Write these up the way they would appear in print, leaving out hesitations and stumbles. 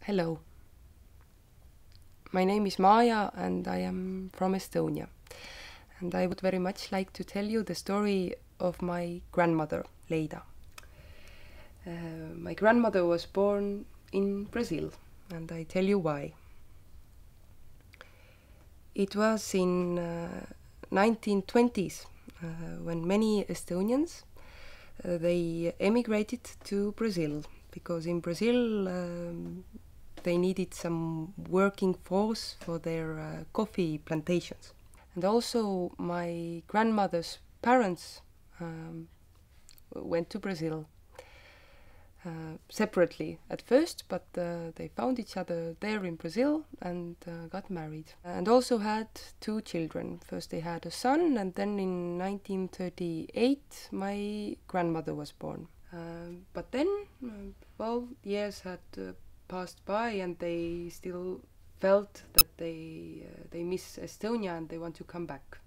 Hello. My name is Maaja and I am from Estonia. And I would very much like to tell you the story of my grandmother, Leida. My grandmother was born in Brazil, and I tell you why. It was in 1920s when many Estonians they emigrated to Brazil, because in Brazil they needed some working force for their coffee plantations. And also my grandmother's parents went to Brazil separately at first, but they found each other there in Brazil and got married. And also had two children. First they had a son, and then in 1938 my grandmother was born. But then, years had passed by and they still felt that they miss Estonia and they want to come back.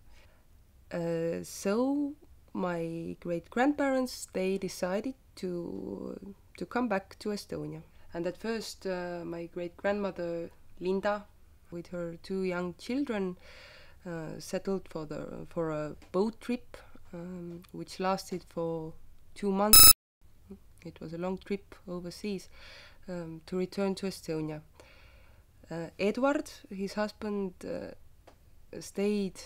So my great-grandparents, they decided to come back to Estonia. And at first my great-grandmother Linda, with her two young children, settled for a boat trip which lasted for 2 months. It was a long trip overseas to return to Estonia. Edward, his husband, stayed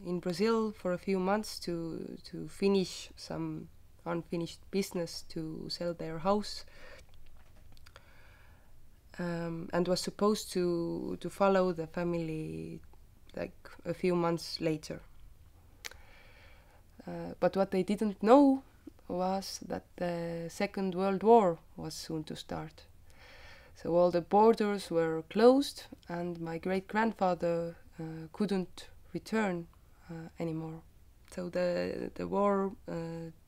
in Brazil for a few months to finish some unfinished business, to sell their house, and was supposed to follow the family like a few months later. But what they didn't know was that the Second World War was soon to start. So all the borders were closed and my great-grandfather couldn't return anymore. So the war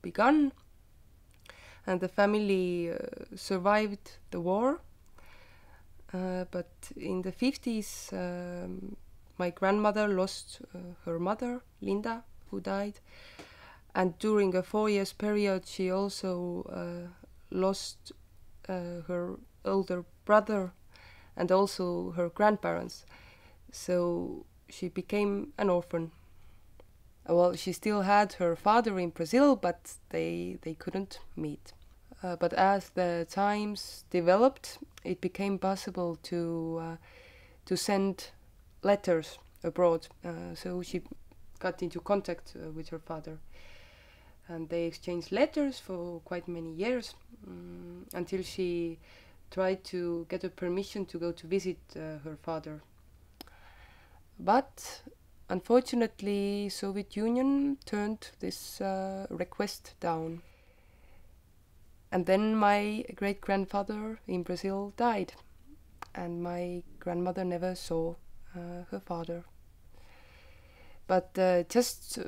began and the family survived the war. But in the 50s my grandmother lost her mother, Linda, who died. And during a 4 years period she also lost her older brother and also her grandparents. So she became an orphan. Well, she still had her father in Brazil, but they couldn't meet. But as the times developed, it became possible to send letters abroad. So she got into contact with her father. And they exchanged letters for quite many years until she tried to get a permission to go to visit her father. But unfortunately, Soviet Union turned this request down. And then my great-grandfather in Brazil died, and my grandmother never saw her father. But just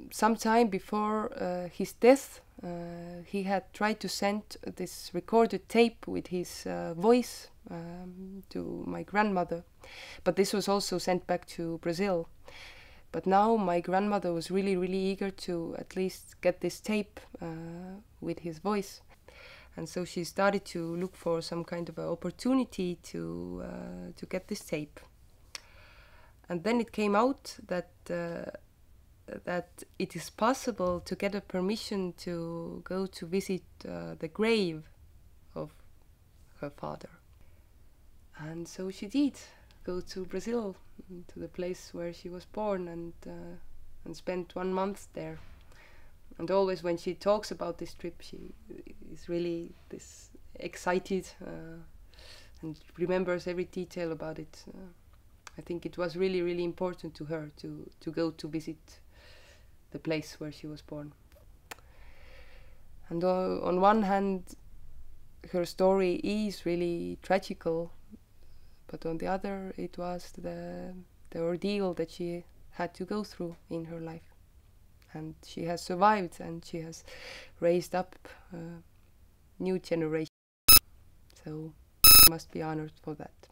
some time before his death, he had tried to send this recorded tape with his voice to my grandmother. But this was also sent back to Brazil. But now my grandmother was really, really eager to at least get this tape with his voice. And so she started to look for some kind of an opportunity to get this tape. And then it came out that it is possible to get a permission to go to visit the grave of her father. And so she did go to Brazil, to the place where she was born, and spent 1 month there. And always when she talks about this trip, she is really this excited and remembers every detail about it. I think it was really, really important to her to go to visit the place where she was born. And on one hand, her story is really tragical, but on the other, it was the ordeal that she had to go through in her life. And she has survived, and she has raised up a new generation. So she must be honored for that.